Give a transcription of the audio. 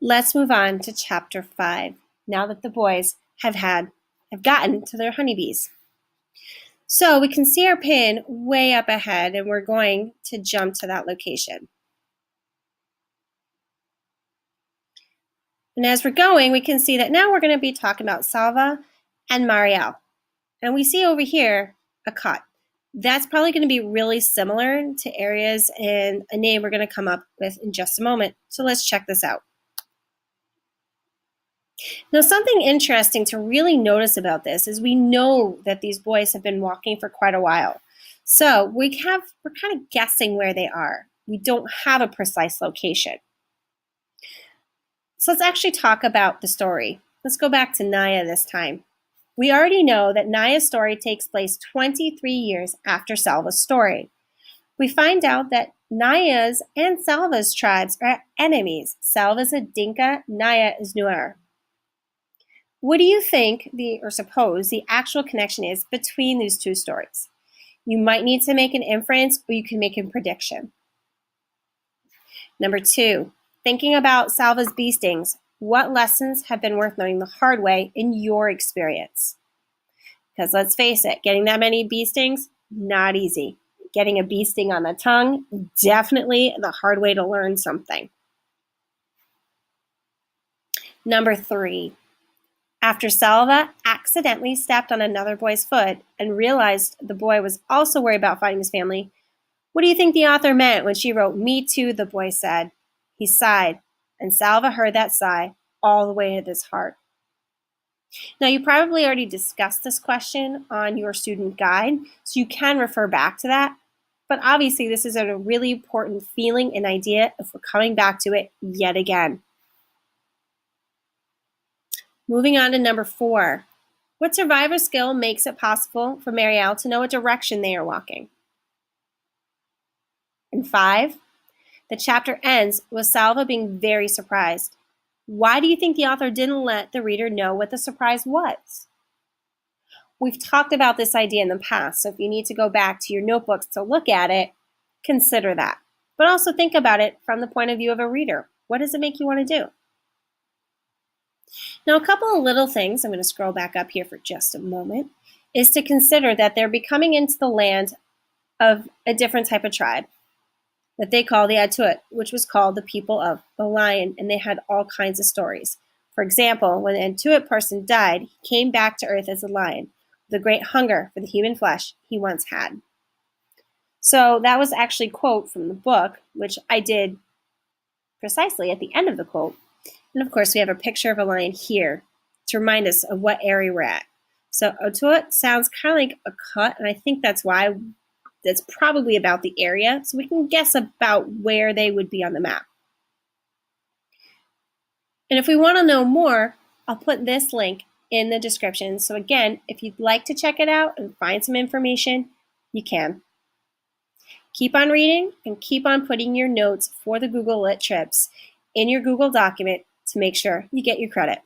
Let's move on to chapter 5, now that the boys have gotten to their honeybees. So we can see our pin way up ahead, and we're going to jump to that location. And as we're going, we can see that now we're going to be talking about Salva and Marielle. And we see over here a cut. That's probably going to be really similar to areas and a name we're going to come up with in just a moment. So let's check this out. Now, something interesting to really notice about this is we know that these boys have been walking for quite a while. So we're kind of guessing where they are. We don't have a precise location. So let's actually talk about the story. Let's go back to Naya this time. We already know that Naya's story takes place 23 years after Salva's story. We find out that Naya's and Salva's tribes are enemies. Salva's a Dinka, Naya is Nuer. What do you think suppose the actual connection is between these two stories? You might need to make an inference, or you can make a prediction. Number 2, thinking about Salva's bee stings, what lessons have been worth knowing the hard way in your experience? Because let's face it, getting that many bee stings, not easy. Getting a bee sting on the tongue, definitely the hard way to learn something. Number 3, after Salva accidentally stepped on another boy's foot and realized the boy was also worried about finding his family, what do you think the author meant when she wrote, "Me too," the boy said? He sighed, and Salva heard that sigh all the way to his heart. Now, you probably already discussed this question on your student guide, so you can refer back to that. But obviously, this is a really important feeling and idea if we're coming back to it yet again. Moving on to number 4. What survivor skill makes it possible for Marielle to know what direction they are walking? And 5. The chapter ends with Salva being very surprised. Why do you think the author didn't let the reader know what the surprise was? We've talked about this idea in the past, so if you need to go back to your notebooks to look at it, consider that. But also think about it from the point of view of a reader. What does it make you want to do? Now, a couple of little things, I'm going to scroll back up here for just a moment, is to consider that they're becoming into the land of a different type of tribe that they call the ALWTW, which was called the people of the lion, and they had all kinds of stories. For example, when an ALWTW person died, he came back to Earth as a lion, with a great hunger for the human flesh he once had. So that was actually a quote from the book, which I did precisely at the end of the quote. And of course, we have a picture of a lion here to remind us of what area we're at. So ALWTW sounds kind of like a cut, and I think that's why that's probably about the area, so we can guess about where they would be on the map. And if we want to know more, I'll put this link in the description. So again, if you'd like to check it out and find some information, you can. Keep on reading and keep on putting your notes for the Google Lit trips in your Google document to make sure you get your credit.